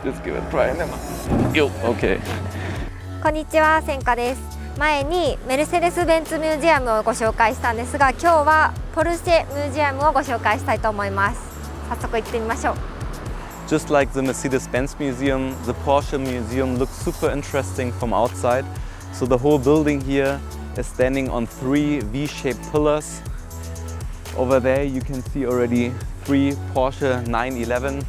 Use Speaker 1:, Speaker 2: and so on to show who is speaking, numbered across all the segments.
Speaker 1: Just give it a try. Yo, okay.
Speaker 2: こんにちは、センカです。前にメルセデス・ベンツミュージアムをご紹介したんですが、今日はポルシェミュージアムをご紹介したいと思います。早速行ってみましょう。
Speaker 1: Just like the Mercedes-Benz Museum, the Porsche Museum looks super interesting from outside. So the whole building here is standing on 3 V-shaped pillars. Over there you can see already 3 Porsche 911.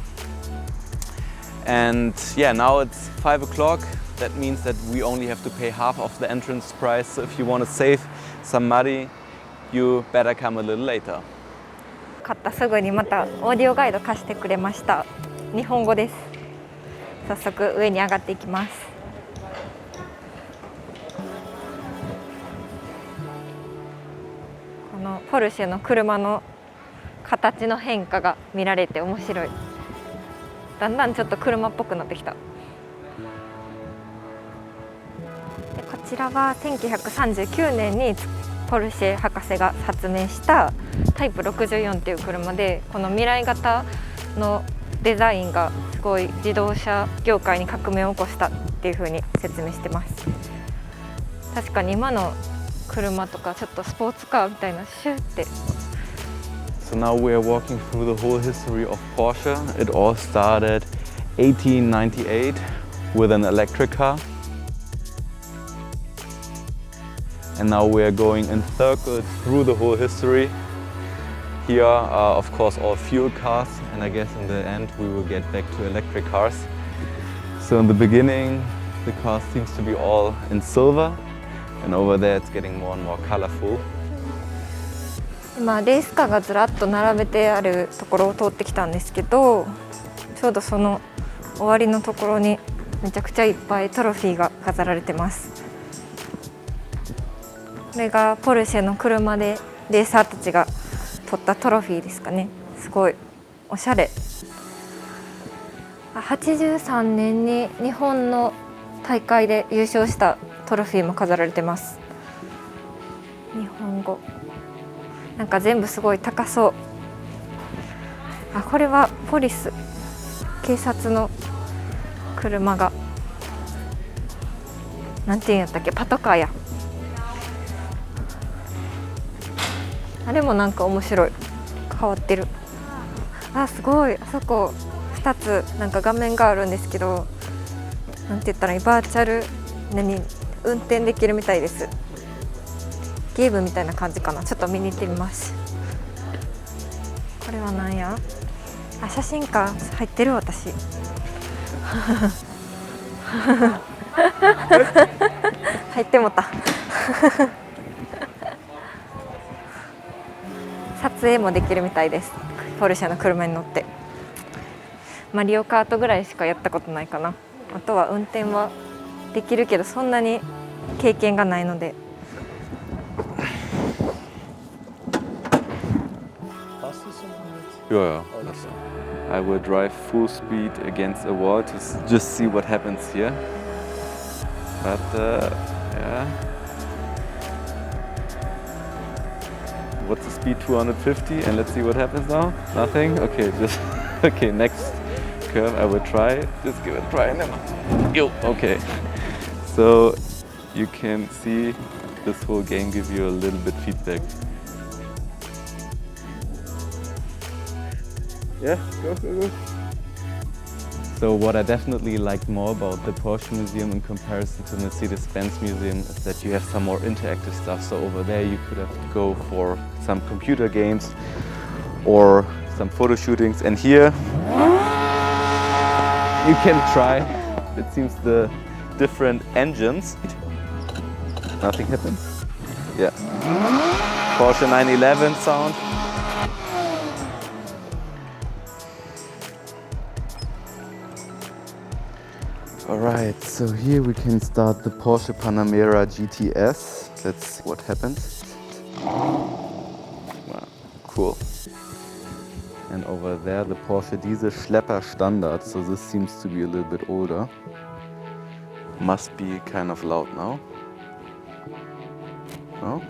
Speaker 1: And yeah, now it's 5 o'clock. That means that we only have to pay half of the entrance price. So if you want to save some money, you better come a little later.
Speaker 2: 買ったすぐにまたオーディオガイド貸してくれました。日本語です。早速上に上がっていきます。このポルシェの車の形の変化が見られて面白い。だんだんちょっと車っぽくなってきた。でこちらは1939年にポルシェ博士が発明したタイプ64っていう車で、この未来型のデザインがすごい自動車業界に革命を起こしたっていう風に説明してます。確かに今の車とかちょっとスポーツカーみたいなシューって。
Speaker 1: So now we are walking through the whole history of Porsche. It all started 1898 with an electric car. And now we are going in circles through the whole history. Here are of course all fuel cars, and I guess in the end we will get back to electric cars. So in the beginning the car seems to be all in silver, and over there it's getting more and more colorful.
Speaker 2: 今レースカーがずらっと並べてあるところを通ってきたんですけど、ちょうどその終わりのところにめちゃくちゃいっぱいトロフィーが飾られてます。これがポルシェの車でレーサーたちが取ったトロフィーですかね。すごいおしゃれ。83年に日本の大会で優勝したトロフィーも飾られてます。日本語なんか全部すごい高そう。これはポリス、警察の車がなんていうんやったっけ、パトカーや。あれもなんか面白い、変わってる。すごい、あそこ2つなんか画面があるんですけど、なんて言ったらいい、バーチャル運転できるみたいです。ゲームみたいな感じかな。ちょっと見に行ってみます。これはなんや、写真館入ってる私入ってもた撮影もできるみたいです。ポルシェの車に乗って。マリオカートぐらいしかやったことないかな。あとは運転はできるけどそんなに経験がないので。
Speaker 1: Yeah, I will drive full speed against a wall to just see what happens here. But yeah. What's the speed? 250, and let's see what happens now. Nothing? Okay, just okay, next curve I will try. Just give it a try. Yo, okay. So you can see this whole game gives you a little bit feedback. Yeah, go. So what I definitely like more about the Porsche Museum in comparison to the Mercedes-Benz Museum is that you have some more interactive stuff. So over there you could have to go for some computer games or some photo shootings. And here you can try, it seems, the different engines. Nothing happened? Yeah. Porsche 911 sound. Alright, so here we can start the Porsche Panamera GTS. Let's see what happens. Wow, cool. And over there the Porsche Diesel Schlepper Standard, so this seems to be a little bit older. Must be kind of loud now. No?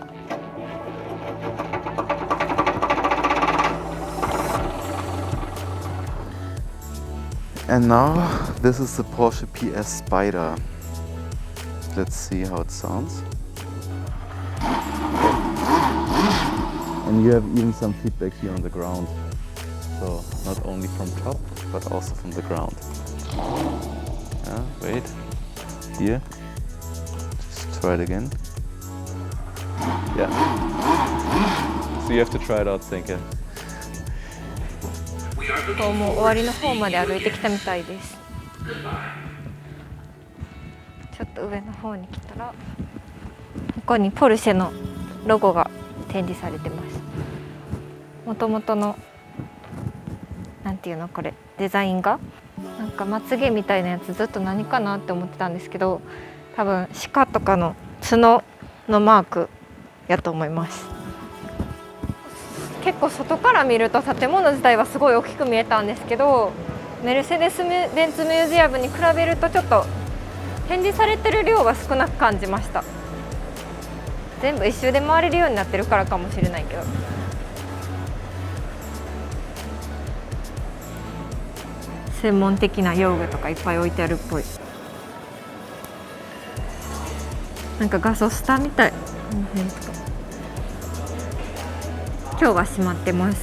Speaker 1: And now this is the Porsche PS Spyder. Let's see how it sounds. And you have even some feedback here on the ground. So not only from top, but also from the ground. Wait, here. Just try it again. Yeah. So you have to try it out, Senke.
Speaker 2: もう終わりの方まで歩いてきたみたいです。ちょっと上の方に来たら、ここにポルシェのロゴが展示されてます。もともとのなんていうのこれデザインがなんかまつげみたいなやつずっと何かなって思ってたんですけど、多分鹿とかの角のマークやと思います。結構外から見ると建物自体はすごい大きく見えたんですけど、メルセデス・ベンツミュージアムに比べるとちょっと展示されてる量が少なく感じました。全部一周で回れるようになってるからかもしれないけど。専門的な用具とかいっぱい置いてあるっぽい。なんかガソスタみたい。今日は閉まってます。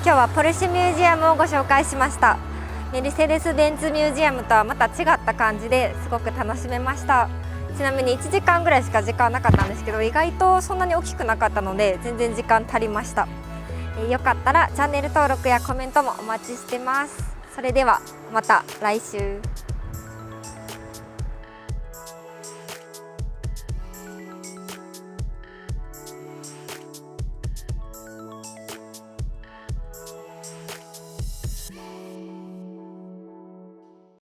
Speaker 2: 今日はポルシェミュージアムをご紹介しました。メルセデス・ベンツミュージアムとはまた違った感じですごく楽しめました。ちなみに1時間ぐらいしか時間なかったんですけど、意外とそんなに大きくなかったので全然時間足りました。よかったらチャンネル登録やコメントもお待ちしてます。それではまた来週。